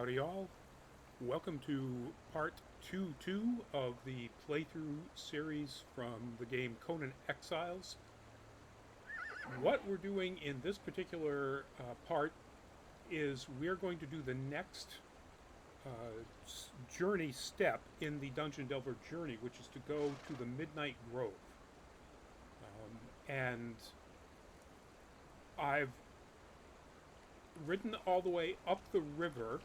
Howdy y'all. Welcome to part 2 of the playthrough series from the game Conan Exiles. What we're doing in this particular part is we're going to do the next journey step in the Dungeon Delver journey, which is to go to the Midnight Grove. And I've ridden all the way up the river.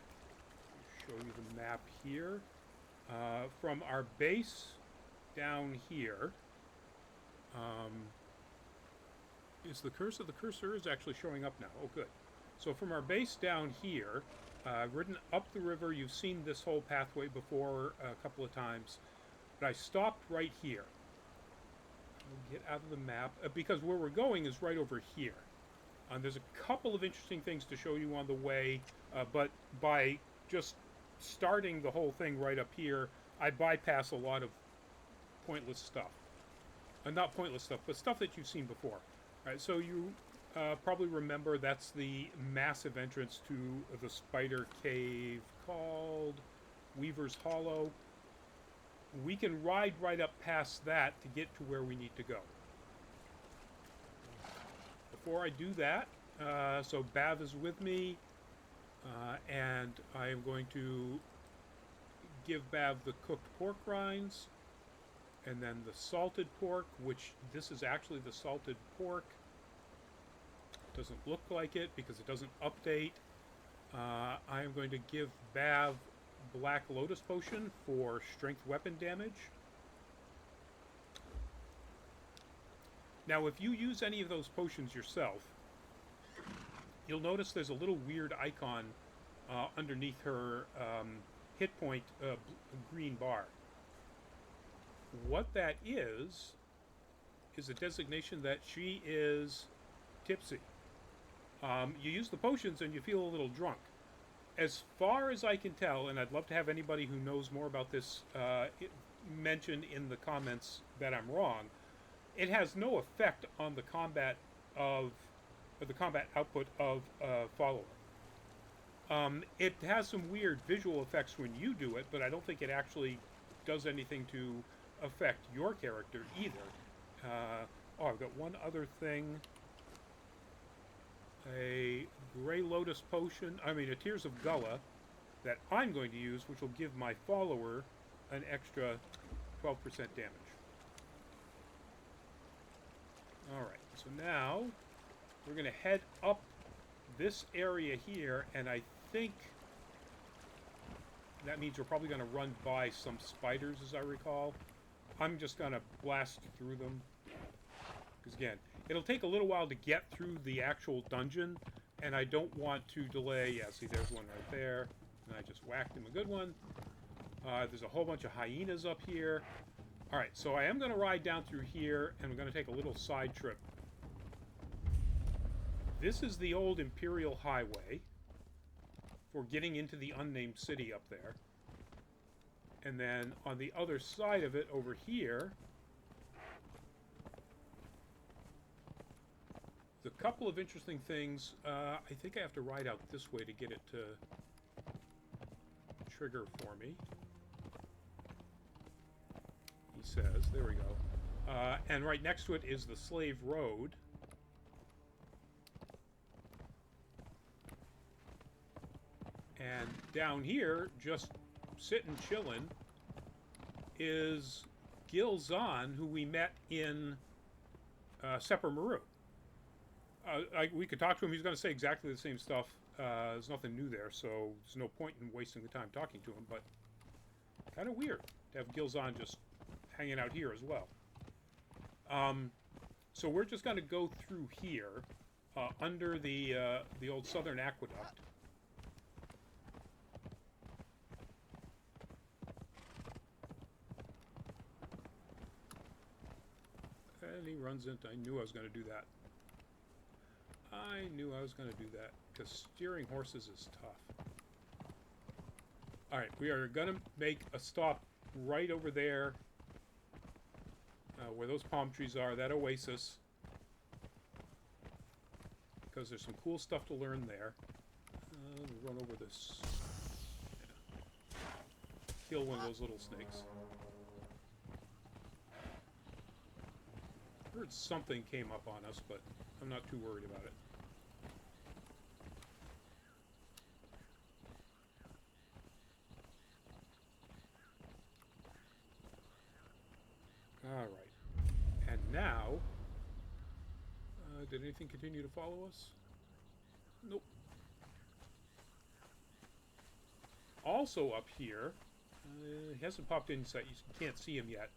Show you the map here. From our base down here. Is the cursor? The cursor is actually showing up now. Oh, good. So from our base down here, I've ridden up the river. You've seen this whole pathway before a couple of times. But I stopped right here. I'll get out of the map, because where we're going is right over here. There's a couple of interesting things to show you on the way, but by just starting the whole thing right up here, I bypass a lot of pointless stuff. Not pointless stuff, but stuff that you've seen before. All right, so you probably remember that's the massive entrance to the spider cave called Weaver's Hollow. We can ride right up past that to get to where we need to go. Before I do that, so Bav is with me, and I am going to give Bav the cooked pork rinds, and then the salted pork, which this is actually the salted pork. It doesn't look like it because it doesn't update. I am going to give Bav Black Lotus Potion for strength weapon damage. Now, if you use any of those potions yourself, you'll notice there's a little weird icon underneath her hit point green bar. What that is a designation that she is tipsy. You use the potions and you feel a little drunk. As far as I can tell, and I'd love to have anybody who knows more about this mention in the comments that I'm wrong, it has no effect on the combat output of a follower. It has some weird visual effects when you do it, but I don't think it actually does anything to affect your character either. I've got one other thing. A Grey Lotus Potion, a Tears of Gullah, that I'm going to use, which will give my follower an extra 12% damage. Alright, so now we're going to head up this area here, and I think that means we're probably going to run by some spiders, as I recall. I'm just going to blast through them. Because again, it'll take a little while to get through the actual dungeon, and I don't want to delay. Yeah, see, there's one right there. And I just whacked him a good one. There's a whole bunch of hyenas up here. Alright, so I am going to ride down through here, and we're going to take a little side trip. This is the old Imperial Highway for getting into the unnamed city up there. And then on the other side of it, over here, there's a couple of interesting things. I think I have to ride out this way to get it to trigger for me. He says, there we go. And right next to it is the Slave Road. And down here, just sitting chilling, is Gil Zahn, who we met in Sepper Maru. We could talk to him. He's going to say exactly the same stuff. There's nothing new there, so there's no point in wasting the time talking to him, but kind of weird to have Gil Zahn just hanging out here as well. So we're just going to go through here, under the old Southern Aqueduct. And he runs into... I knew I was going to do that. Because steering horses is tough. Alright, we are going to make a stop right over there, where those palm trees are, that oasis. Because there's some cool stuff to learn there. We'll run over this kill one of those little snakes. Heard something came up on us, but I'm not too worried about it. Alright. And now... did anything continue to follow us? Nope. Also up here, he hasn't popped in so you can't see him yet.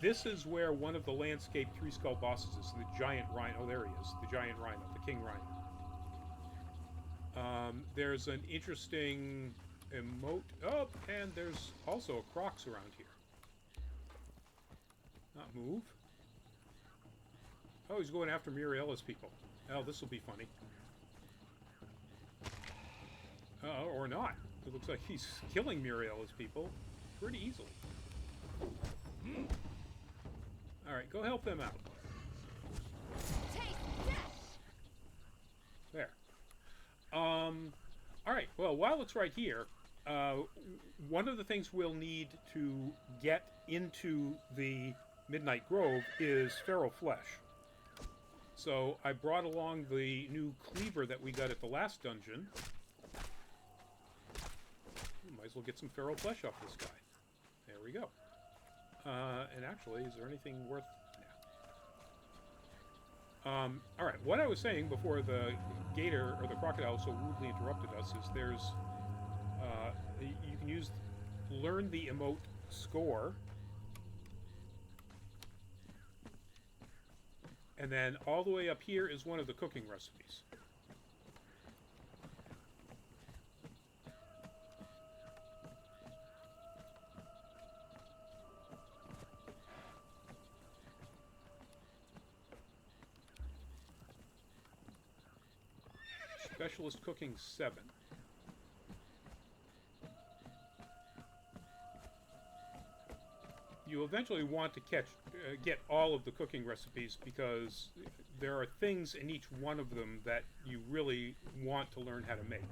This is where one of the landscape three skull bosses is, the giant rhino. Oh, there he is, the giant rhino, the king rhino. There's an interesting emote. Oh, and there's also a Crocs around here. Not move. Oh, he's going after Muriela's people. Oh, this will be funny. Or not. It looks like he's killing Muriela's people pretty easily. Alright, go help them out. There. Alright, well, while it's right here, one of the things we'll need to get into the Midnight Grove is feral flesh. So I brought along the new cleaver that we got at the last dungeon. Might as well get some feral flesh off this guy. There we go. And actually, is there anything worth... Yeah. Alright, what I was saying before the gator, or the crocodile, so rudely interrupted us, is there's... you can use... learn the emote score. And then all the way up here is one of the cooking recipes. Specialist Cooking 7. You eventually want to get all of the cooking recipes because there are things in each one of them that you really want to learn how to make.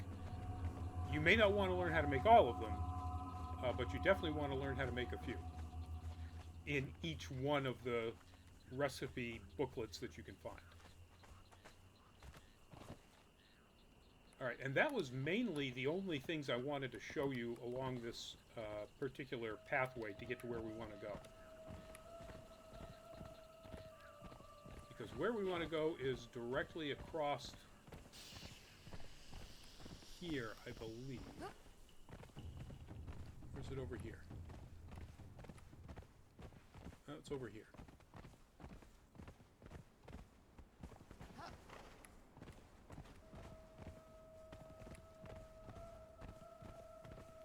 You may not want to learn how to make all of them, but you definitely want to learn how to make a few in each one of the recipe booklets that you can find. Alright, and that was mainly the only things I wanted to show you along this particular pathway to get to where we want to go. Because where we want to go is directly across here, I believe. Or is it over here? Oh, it's over here.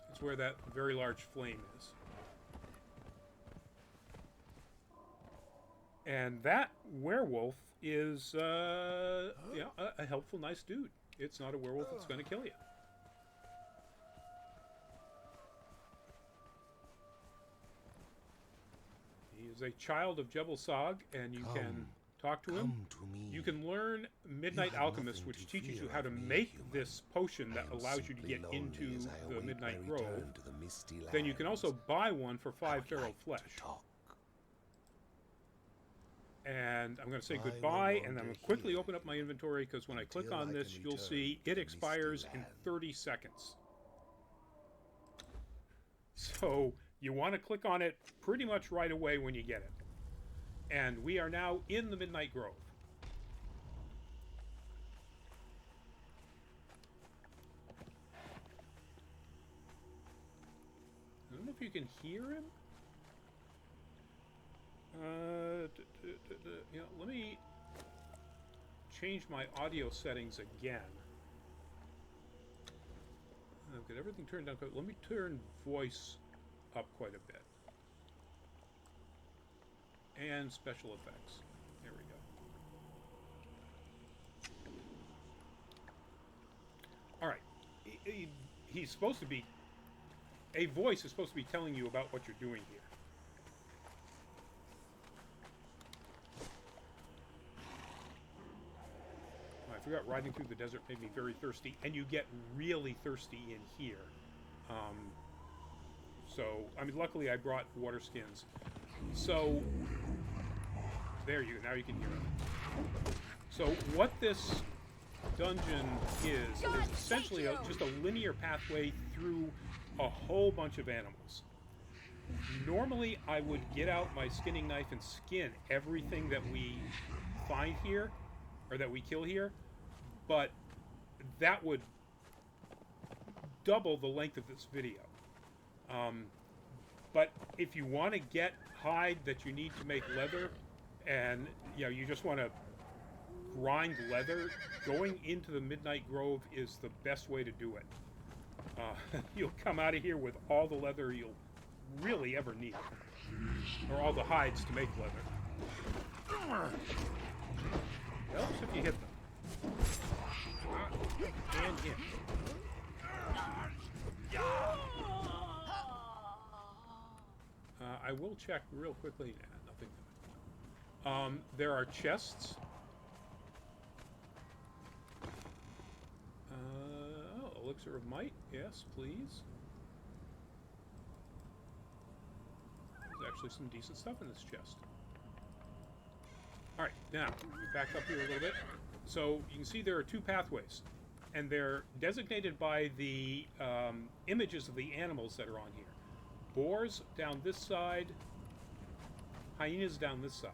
It's where that very large flame is. And that werewolf is a helpful, nice dude. It's not a werewolf that's going to kill you. He is a child of Jebel Sag, and you can talk to him. You can learn Midnight Alchemist, which teaches you how to make this potion that allows you to get into the Midnight Grove. Then you can also buy one for 5 feral flesh. And I'm going to say goodbye, and I'm going to quickly open up my inventory, because when I click on this, you'll see it expires in 30 seconds. So you want to click on it pretty much right away when you get it. And we are now in the Midnight Grove. I don't know if you can hear him. You know, let me change my audio settings again. I've got everything turned down. Let me turn voice up quite a bit. And special effects. There we go. Alright. He's supposed to be... A voice is supposed to be telling you about what you're doing here. I forgot, riding through the desert made me very thirsty. And you get really thirsty in here. So, I mean, luckily I brought water skins. So, there you go. Now you can hear it. So, what this dungeon is essentially just a linear pathway through a whole bunch of animals. Normally, I would get out my skinning knife and skin everything that we find here, or that we kill here, but that would double the length of this video. But if you want to get hide that you need to make leather, and you just want to grind leather, going into the Midnight Grove is the best way to do it. You'll come out of here with all the leather you'll really ever need, or all the hides to make leather. Helps if you hit them. And hit. I will check real quickly. Nah, nothing. There are chests. Elixir of Might. Yes, please. There's actually some decent stuff in this chest. Alright, now, back up here a little bit. So, you can see there are two pathways. And they're designated by the images of the animals that are on here. Boars down this side. Hyenas down this side.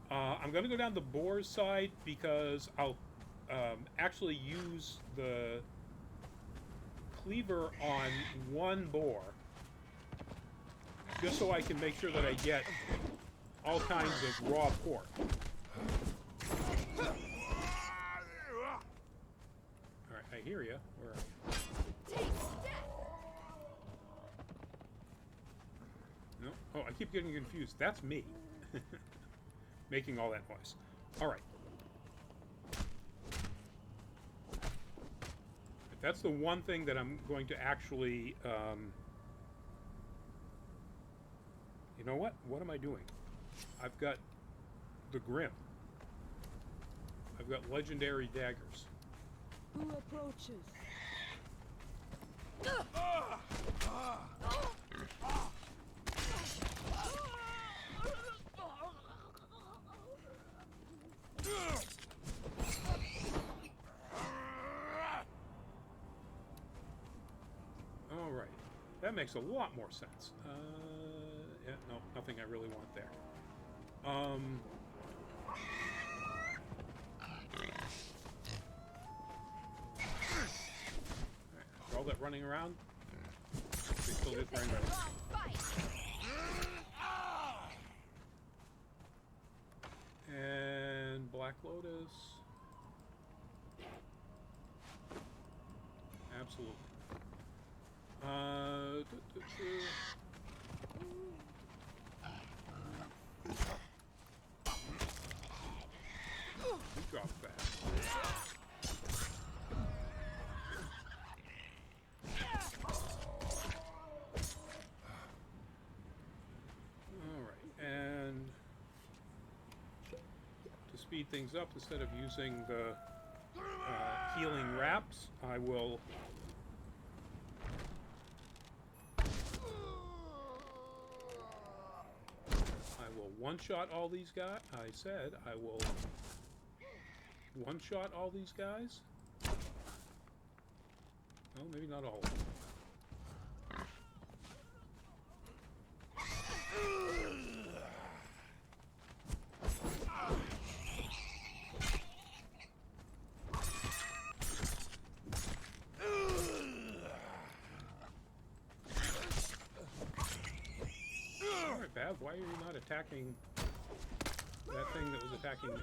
I'm going to go down the boar's side because I'll actually use the cleaver on one boar just so I can make sure that I get all kinds of raw pork. Alright, I hear you. Where are you? No? Oh, I keep getting confused. That's me. Making all that noise. Alright. That's the one thing that I'm going to actually... you know what? What am I doing? I've got the Grim. I've got legendary daggers. Who approaches? All right. That makes a lot more sense. Yeah, no, nothing I really want there. For all that running around, they still did very much. And Black Lotus. Absolutely. You drop fast. Alright, and to speed things up, instead of using the healing wraps, I will one-shot all these guys. I said I will one-shot all these guys. Well, maybe not all of them. Alright, Bav, why are you not attacking that thing that was attacking me?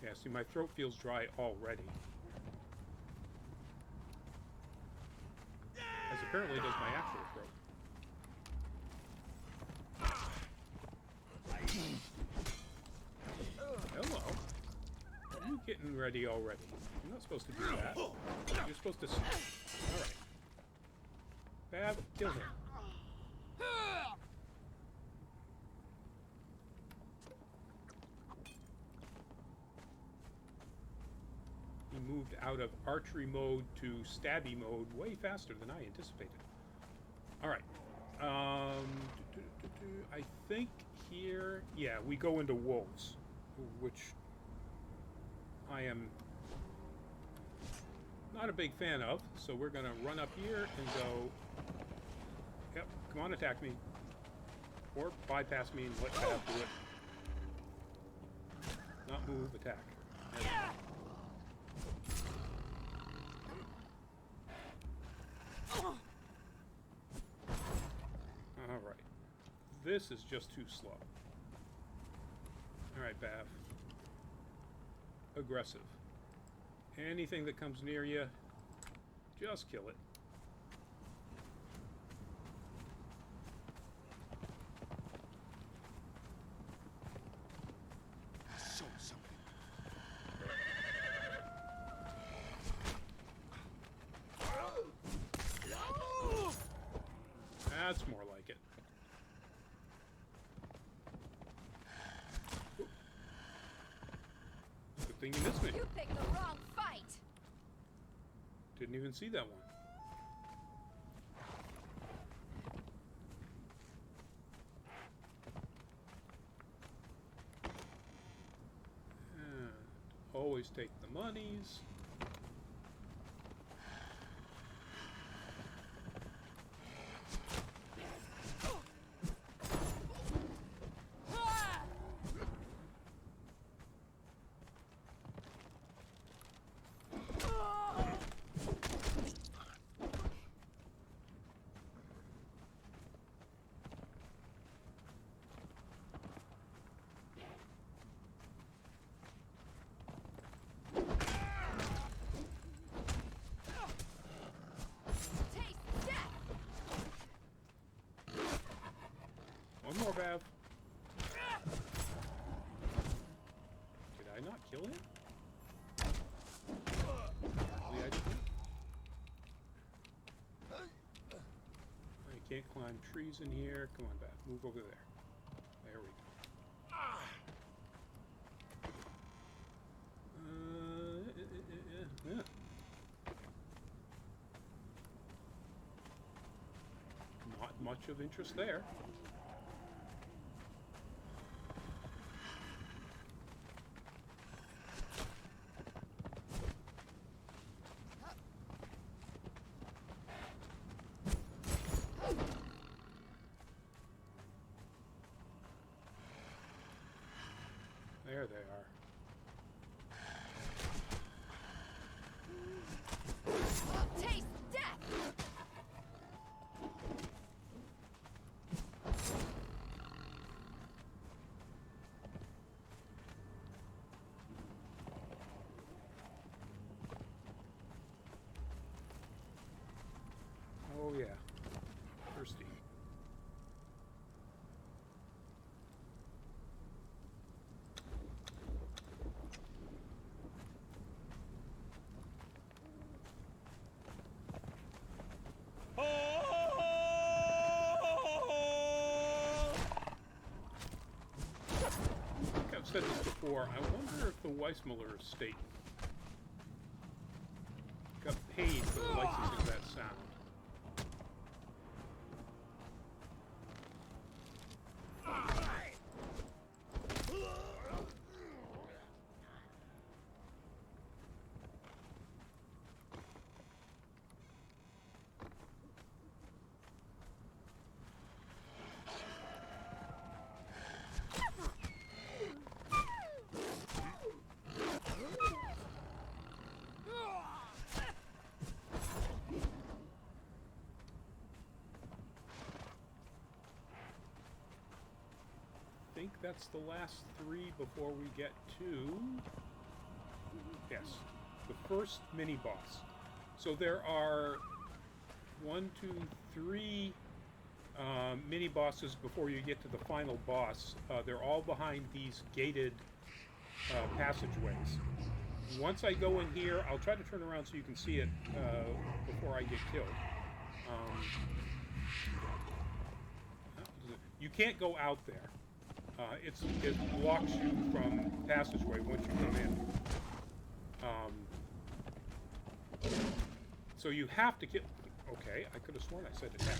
Yeah, see, my throat feels dry already. As apparently does my actual throat. Hello. Are you getting ready already? You're not supposed to do that. You're supposed to... Alright. Bab, kill him. moved out of archery mode to stabby mode way faster than I anticipated. All right. I think here, yeah, we go into wolves, which I am not a big fan of. So we're going to run up here and go, yep, come on, attack me. Or bypass me and let Pav do it. Not move, attack. There we go. Alright. This is just too slow. Alright, Bav. Aggressive. Anything that comes near you, just kill it. Show something. That's more like it. Oop. Good thing you missed me. You picked the wrong fight. Didn't even see that one. And always take the monies. Taste death. One more, Bav. Did I not kill him? Apparently I didn't. I can't climb trees in here. Come on, Bav. Move over there. There we go. Yeah. Not much of interest there. There they are. Taste death. Oh yeah. Thirsty. I've said this before. I wonder if the Weissmuller estate got paid for the licensing of that sound. I think that's the last three before we get to, yes, the first mini boss. So there are 1, 2, 3 mini bosses before you get to the final boss. They're all behind these gated passageways. Once I go in here, I'll try to turn around so you can see it before I get killed. You can't go out there. It blocks you from passageway once you come in. So you have to kill... Okay, I could have sworn I said attack.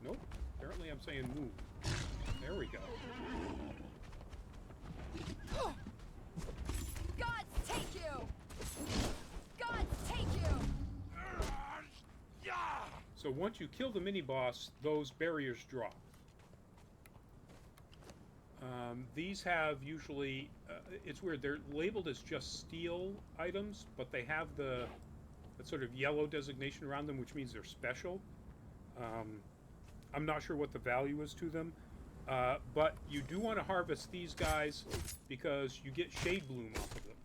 Nope. Apparently I'm saying move. There we go. Gods take you! Gods take you! So once you kill the mini-boss, those barriers drop. These have usually... it's weird. They're labeled as just steel items, but they have that sort of yellow designation around them, which means they're special. I'm not sure what the value is to them, but you do want to harvest these guys because you get shade bloom off of them,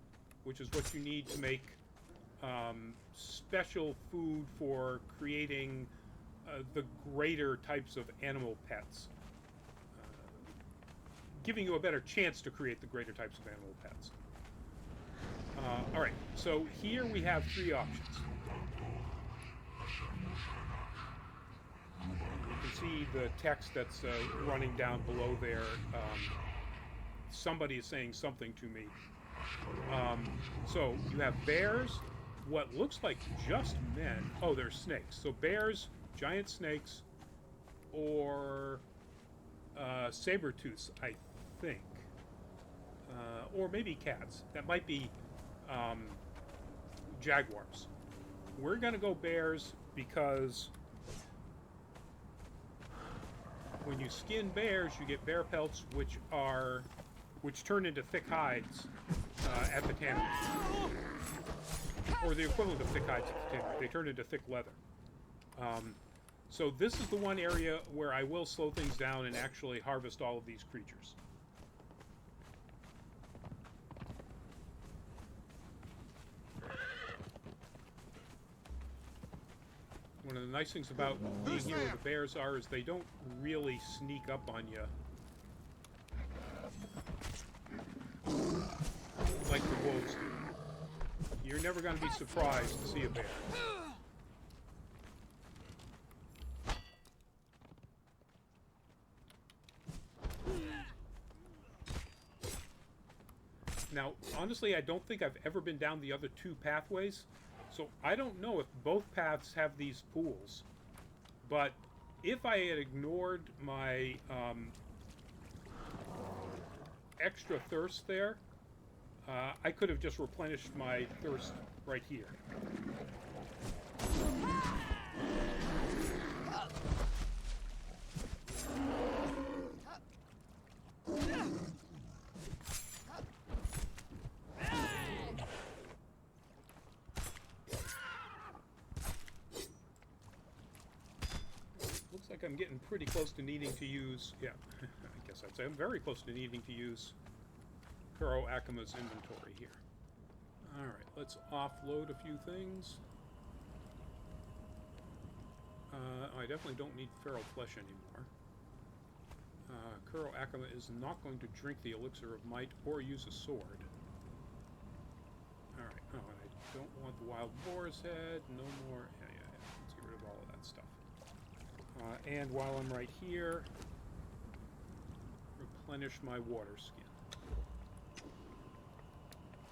which is what you need to make special food for creating the greater types of animal pets. Giving you a better chance to create the greater types of animal pets. Alright, so here we have three options. You can see the text that's running down below there. Somebody is saying something to me. So you have bears, what looks like just men. Oh, there's snakes. So bears, giant snakes, or saber-tooths, I think. Or maybe cats. That might be jaguars. We're going to go bears because when you skin bears, you get bear pelts, which turn into thick hides at the tannery. Or the equivalent of thick hides at the tannery. They turn into thick leather. So this is the one area where I will slow things down and actually harvest all of these creatures. One of the nice things about being here where the bears are is they don't really sneak up on you like the wolves do. You're never going to be surprised to see a bear. Now, honestly, I don't think I've ever been down the other two pathways, so I don't know if both paths have these pools. But if I had ignored my extra thirst there, I could have just replenished my thirst right here. Looks like I'm getting pretty close to needing to use... Yeah, I guess I'd say I'm very close to needing to use Kuro Akima's inventory here. Alright, let's offload a few things. I definitely don't need feral flesh anymore. Kuro Akima is not going to drink the elixir of might or use a sword. Alright, oh, and I don't want the wild boar's head, no more... Yeah, let's get rid of all of that stuff. And while I'm right here, replenish my water skin.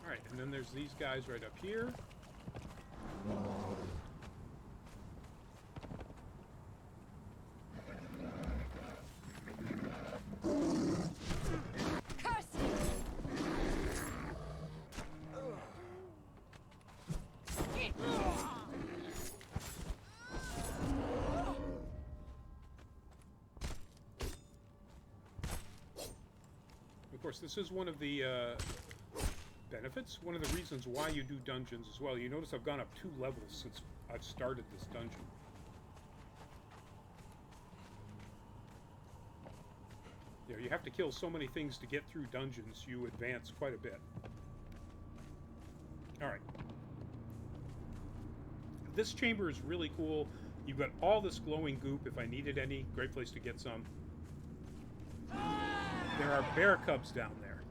Alright, and then there's these guys right up here. Of course, this is one of the benefits, one of the reasons why you do dungeons as well. You notice I've gone up 2 levels since I've started this dungeon. You know, you have to kill so many things to get through dungeons, you advance quite a bit. Alright. This chamber is really cool. You've got all this glowing goop if I needed any. Great place to get some. There are bear cubs down there.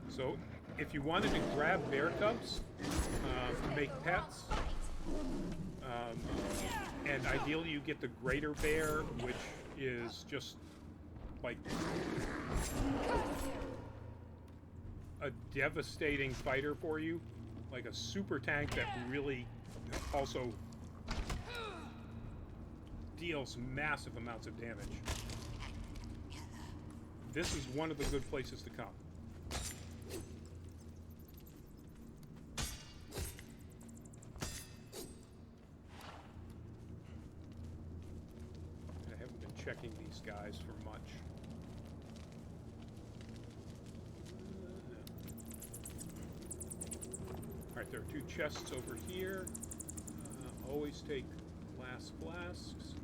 So, if you wanted to grab bear cubs to make pets, and ideally you get the greater bear, which is just like a devastating fighter for you, like a super tank that really also deals massive amounts of damage, this is one of the good places to come. I haven't been checking these guys for much. Alright, there are 2 chests over here. Always take glass flasks.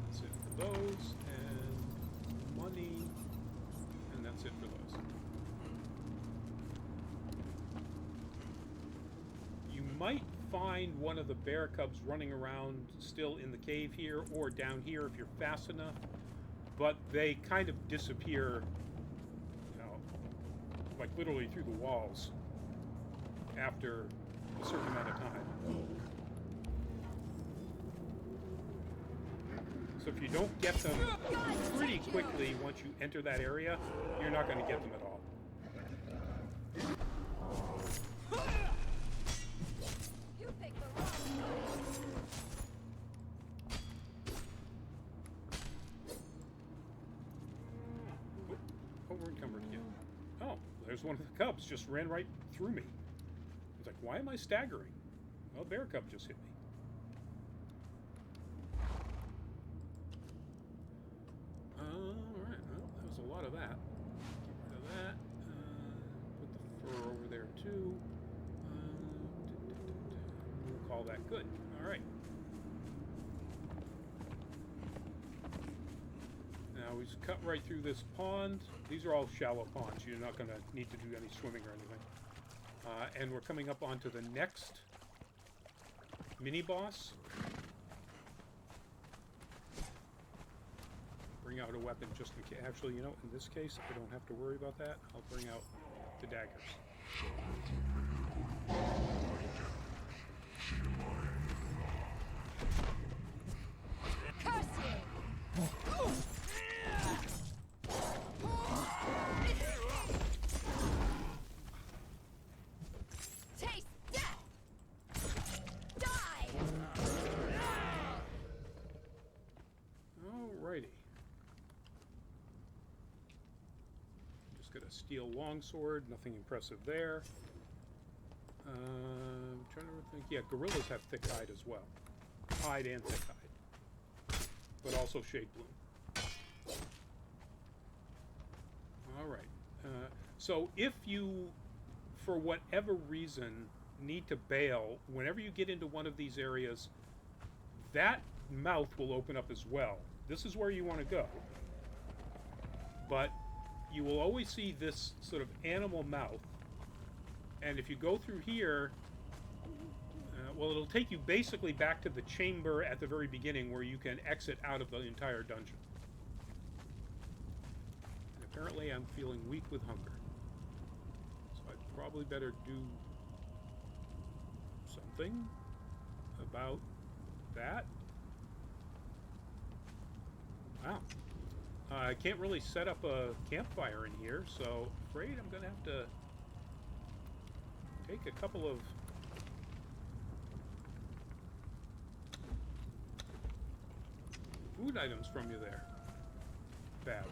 That's it for those, and money, and that's it for those. You might find one of the bear cubs running around still in the cave here, or down here if you're fast enough, but they kind of disappear, you know, like literally through the walls after a certain amount of time. So if you don't get them pretty quickly once you enter that area, you're not going to get them at all. You picked the wrong side. Oh, we're encumbered again. Oh, there's one of the cubs just ran right through me. It's like, why am I staggering? Well, a bear cub just hit me. Alright, well, that was a lot of that. Get rid of that. Put the fur over there, too. We'll call that good. Alright. Now, we just cut right through this pond. These are all shallow ponds. You're not going to need to do any swimming or anything. And we're coming up onto the next mini-boss. Bring out a weapon just in case. Actually, you know, in this case, I don't have to worry about that. I'll bring out the daggers. Curse you! Taste death! Die! Alrighty. Just got a steel longsword. Nothing impressive there. I'm trying to think. Yeah, gorillas have thick hide as well. Hide and thick hide. But also shade bloom. Alright. So if you, for whatever reason, need to bail, whenever you get into one of these areas, that mouth will open up as well. This is where you want to go. But you will always see this sort of animal mouth. And if you go through here, well, it'll take you basically back to the chamber at the very beginning where you can exit out of the entire dungeon. And apparently I'm feeling weak with hunger. So I'd probably better do something about that. Wow. I can't really set up a campfire in here, so I'm afraid I'm going to have to take a couple of food items from you there, Bav.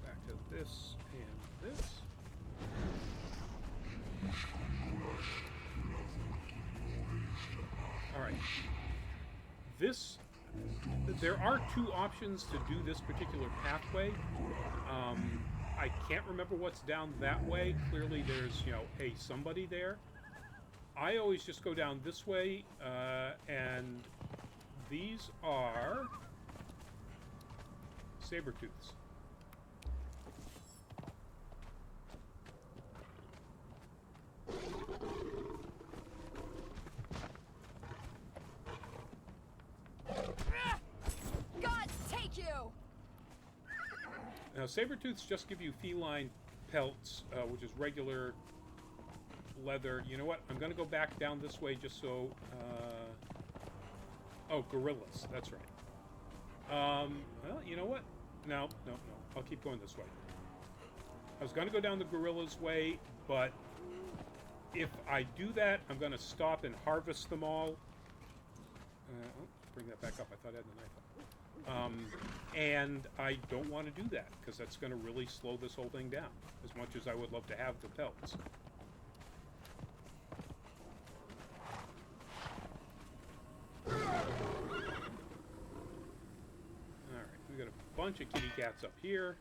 Back to this and this. Alright. There are 2 options to do this particular pathway. I can't remember what's down that way. Clearly there's, you know, somebody there. I always just go down this way, and these are saber-tooths. Gods take you! Now, saber-tooths just give you feline pelts, which is regular leather. You know what? I'm going to go back down this way just so Oh, gorillas. That's right. Well, you know what? No. I'll keep going this way. I was going to go down the gorillas way, but if I do that, I'm going to stop and harvest them all. Bring that back up. I thought I had the knife up. And I don't want to do that, because that's going to really slow this whole thing down, as much as I would love to have the pelts. Alright, we got a bunch of kitty cats up here.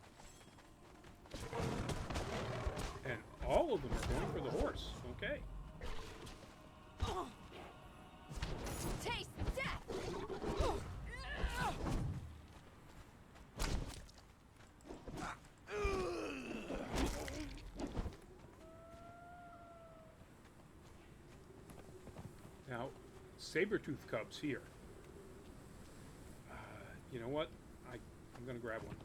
And all of them are going for the horse. Okay. Taste death! Now, saber-tooth cubs here. You know what? I'm going to grab one.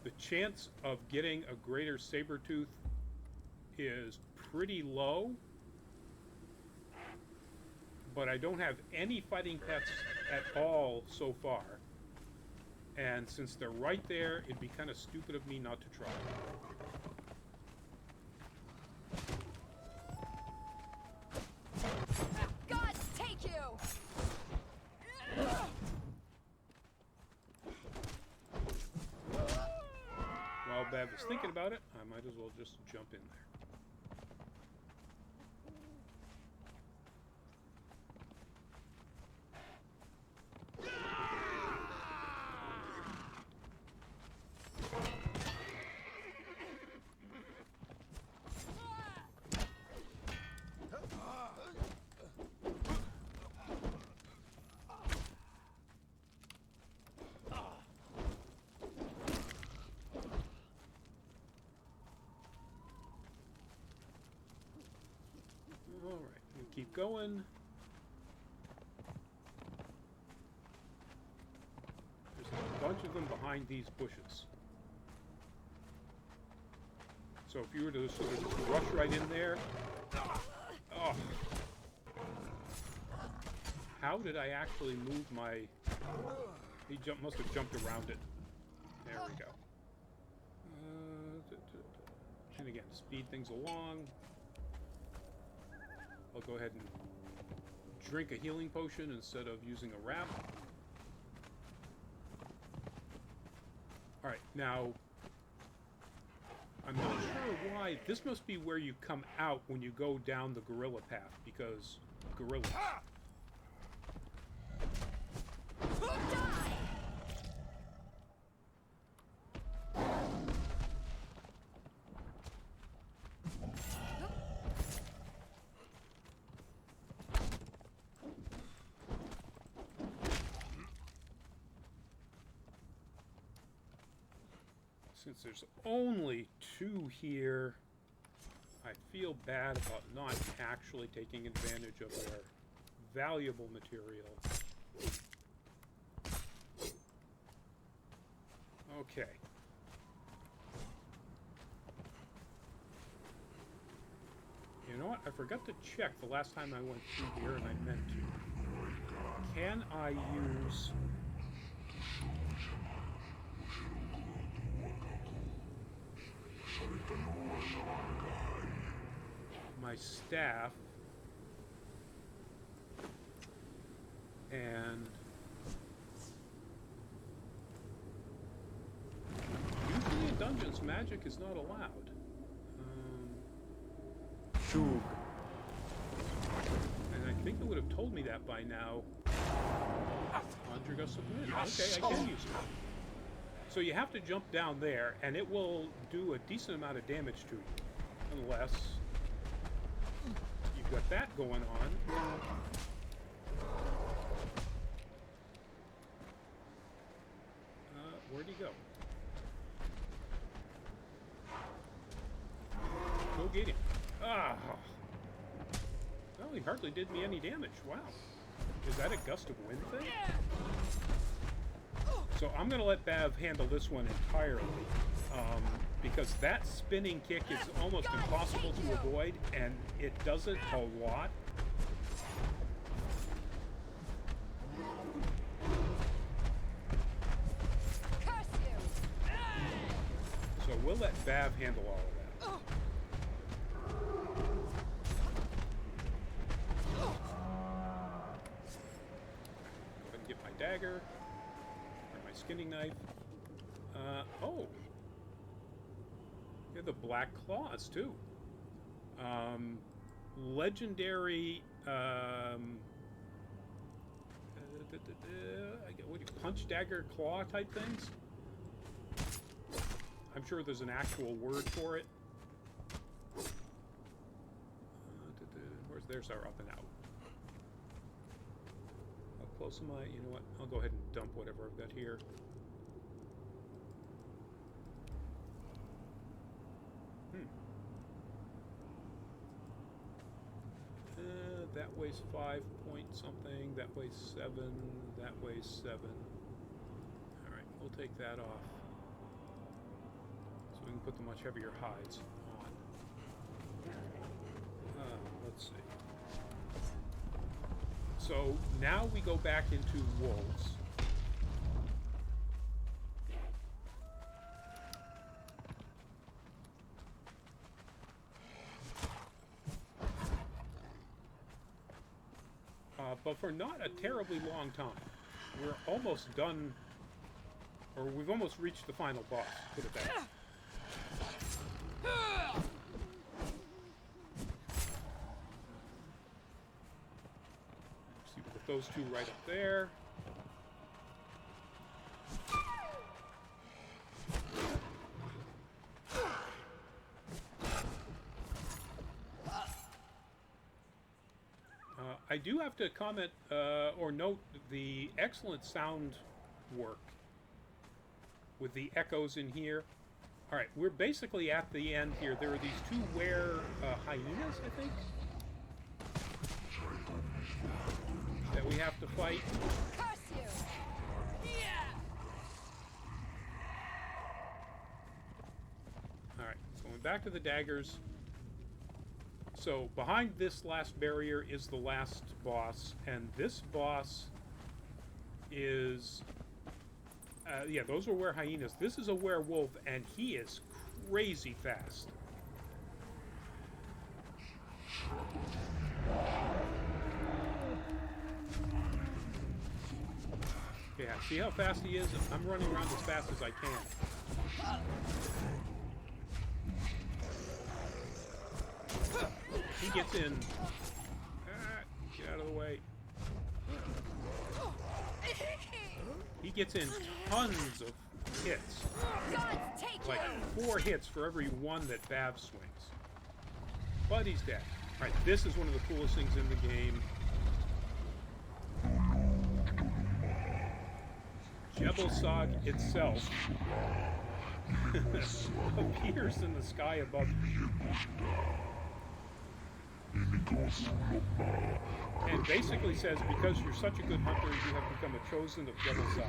The chance of getting a greater saber-tooth is pretty low, but I don't have any fighting pets at all so far. And since they're right there, it'd be kind of stupid of me not to try. Gods take you! While Bev is thinking about it, I might as well just jump in there. Alright, we'll keep going. There's a bunch of them behind these bushes. So if you were to sort of just rush right in there... Oh! How did I actually move my... He must have jumped around it. There we go. And again, speed things along. I'll go ahead and drink a healing potion instead of using a wrap. Alright, now, I'm not sure why. This must be where you come out when you go down the gorilla path, because gorillas. Since there's only 2 here, I feel bad about not actually taking advantage of their valuable material. Okay. You know what? I forgot to check the last time I went through here, and I meant to. Can I use... my staff and usually in dungeons magic is not allowed. And I think it would have told me that by now. Conjure Gust of Wind. Okay, I can use it. So you have to jump down there, and it will do a decent amount of damage to you, unless you've got that going on. Where'd he go? Go get him. Ah! Well, he hardly did me any damage. Wow. Is that a Gust of Wind thing? So I'm going to let Bav handle this one entirely, because that spinning kick is almost impossible to avoid, and it does it a lot. let Vav handle all of that. Go ahead and get my dagger. Or my skinning knife. Oh. You have the black claws, too. Legendary, what do you, punch, dagger, claw type things? I'm sure there's an actual word for it. There's our up and out. How close am I? You know what? I'll go ahead and dump whatever I've got here. That weighs 5 point something. That weighs 7. That weighs 7. All right, we'll take that off, so we can put the much heavier hides on. Let's see. So now we go back into wolves. But for not a terribly long time. We're almost done, or we've almost reached the final boss, put it that way. See, we put those two right up there. I do have to comment or note the excellent sound work with the echoes in here. All right, we're basically at the end here. There are these two hyenas, I think, that we have to fight. Curse you! Yeah! All right, going back to the daggers. So behind this last barrier is the last boss, and this boss is, yeah, those are were-hyenas. This is a werewolf, and he is crazy fast. Yeah, see how fast he is? I'm running around as fast as I can. He gets in. Get out of the way. He gets in tons of hits. Like 4 hits for every one that Vav swings. But he's dead. Alright, this is one of the coolest things in the game. Jebel-Sog itself appears in the sky above you. And basically says, because you're such a good hunter, you have become a chosen of Jebel-Sog.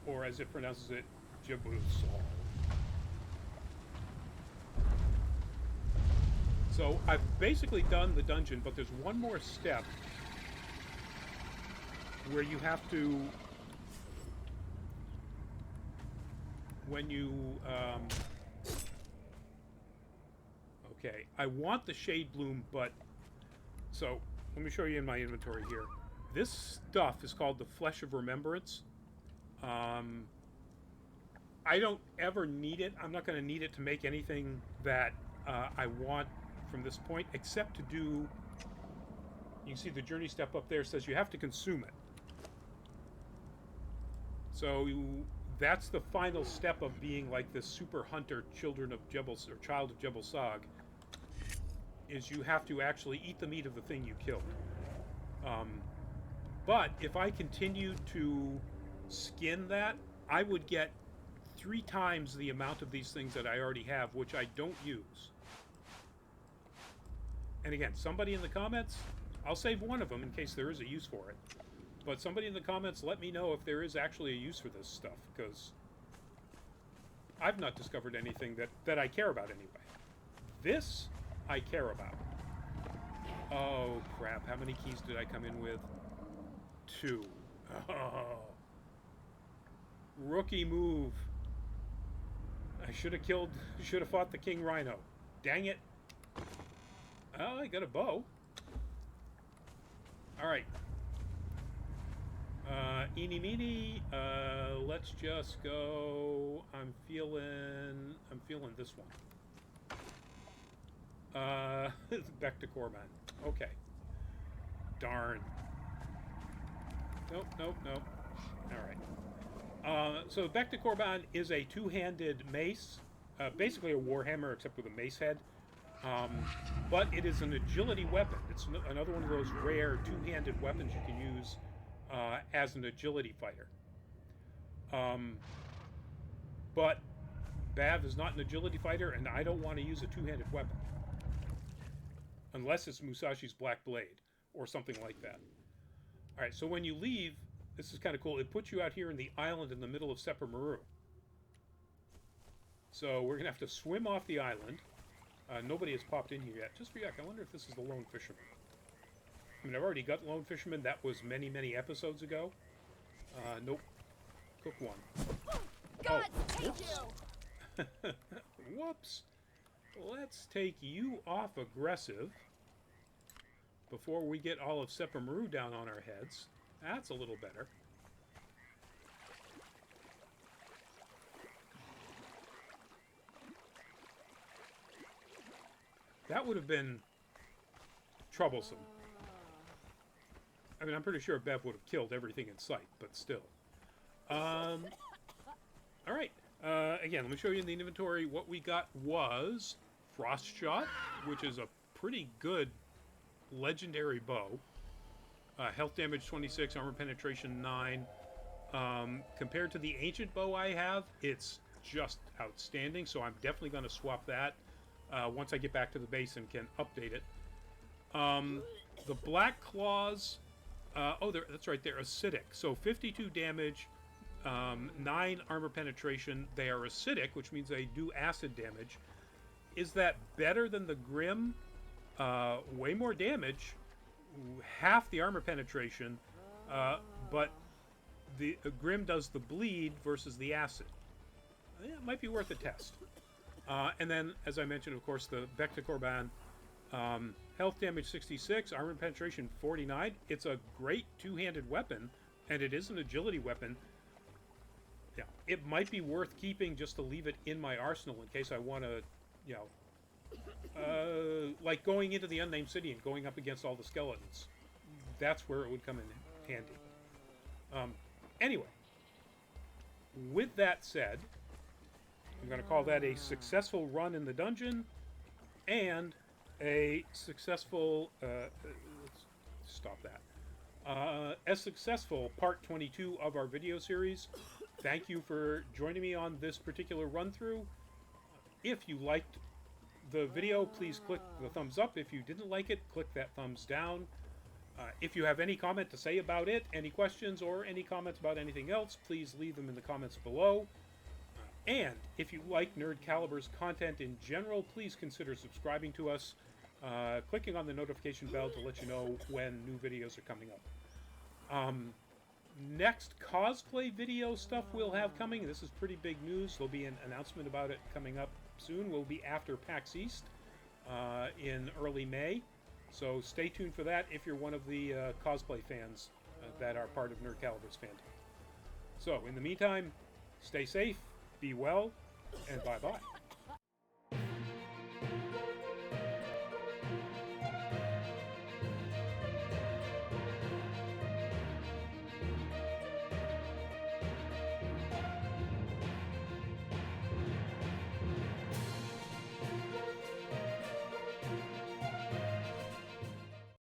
Or as it pronounces it, Jebel-Sog. So I've basically done the dungeon, but there's one more step where you have to, when you, okay, I want the Shade Bloom, but, so, let me show you in my inventory here. This stuff is called the Flesh of Remembrance. I don't ever need it. I'm not going to need it to make anything that I want from this point, except to do, you can see the journey step up there says you have to consume it. So that's the final step of being like this super hunter, child of Jebel-Sog, is you have to actually eat the meat of the thing you killed. But if I continue to skin that, I would get 3 times the amount of these things that I already have, which I don't use. And again, somebody in the comments, I'll save one of them in case there is a use for it. But somebody in the comments, let me know if there is actually a use for this stuff, because I've not discovered anything that I care about anyway. This, I care about. Oh, crap. How many keys did I come in with? 2. Oh. Rookie move. I should have fought the King Rhino. Dang it. Oh, I got a bow. Alright. Eeny meeny, let's just go. I'm feeling this one. Back to Corban. Okay. Darn. Nope, nope, nope. Alright. So Back to Corban is a two-handed mace. Basically a warhammer except with a mace head. But it is an agility weapon. It's another one of those rare two-handed weapons you can use as an agility fighter. But Bav is not an agility fighter, and I don't want to use a two-handed weapon. Unless it's Musashi's Black Blade, or something like that. Alright, so when you leave, this is kind of cool, it puts you out here in the island in the middle of Sepper Maru. So we're going to have to swim off the island. Nobody has popped in here yet. Just for yuck, I wonder if this is the Lone Fisherman. I mean, I've already got Lone Fisherman. That was many, many episodes ago. Nope. Cook one. God, Oh, take whoops. you! Whoops. Let's take you off aggressive before we get all of Sepper Maru down on our heads. That's a little better. That would have been troublesome. I mean, I'm pretty sure Bev would have killed everything in sight, but still. All right. Again, let me show you in the inventory. What we got was Frost Shot, which is a pretty good legendary bow. Health damage 26, armor penetration 9. Compared to the ancient bow I have, it's just outstanding, so I'm definitely going to swap that once I get back to the base and can update it. The Black Claws, that's right, they're acidic. So 52 damage, 9 armor penetration. They are acidic, which means they do acid damage. Is that better than the Grim? Way more damage, half the armor penetration, but the Grim does the bleed versus the acid. Yeah, it might be worth a test. And then, as I mentioned, of course, the Back to Corban, health damage 66, armor penetration 49. It's a great two-handed weapon, and it is an agility weapon. Yeah, it might be worth keeping just to leave it in my arsenal in case I want to, you know, like going into the Unnamed City and going up against all the skeletons. That's where it would come in handy. Anyway, with that said, I'm going to call that a successful run in the dungeon and a successful, let's stop that, a successful part 22 of our video series. Thank you for joining me on this particular run-through. If you liked the video, please click the thumbs up. If you didn't like it, click that thumbs down. If you have any comment to say about it, any questions, or any comments about anything else, please leave them in the comments below. And if you like Nerd Caliber's content in general, please consider subscribing to us, clicking on the notification bell to let you know when new videos are coming up. Next cosplay video stuff we'll have coming, this is pretty big news, there'll be an announcement about it coming up soon, will be after PAX East in early May. So stay tuned for that if you're one of the cosplay fans that are part of Nerd Caliber's fandom. So, in the meantime, stay safe, be well, and bye-bye.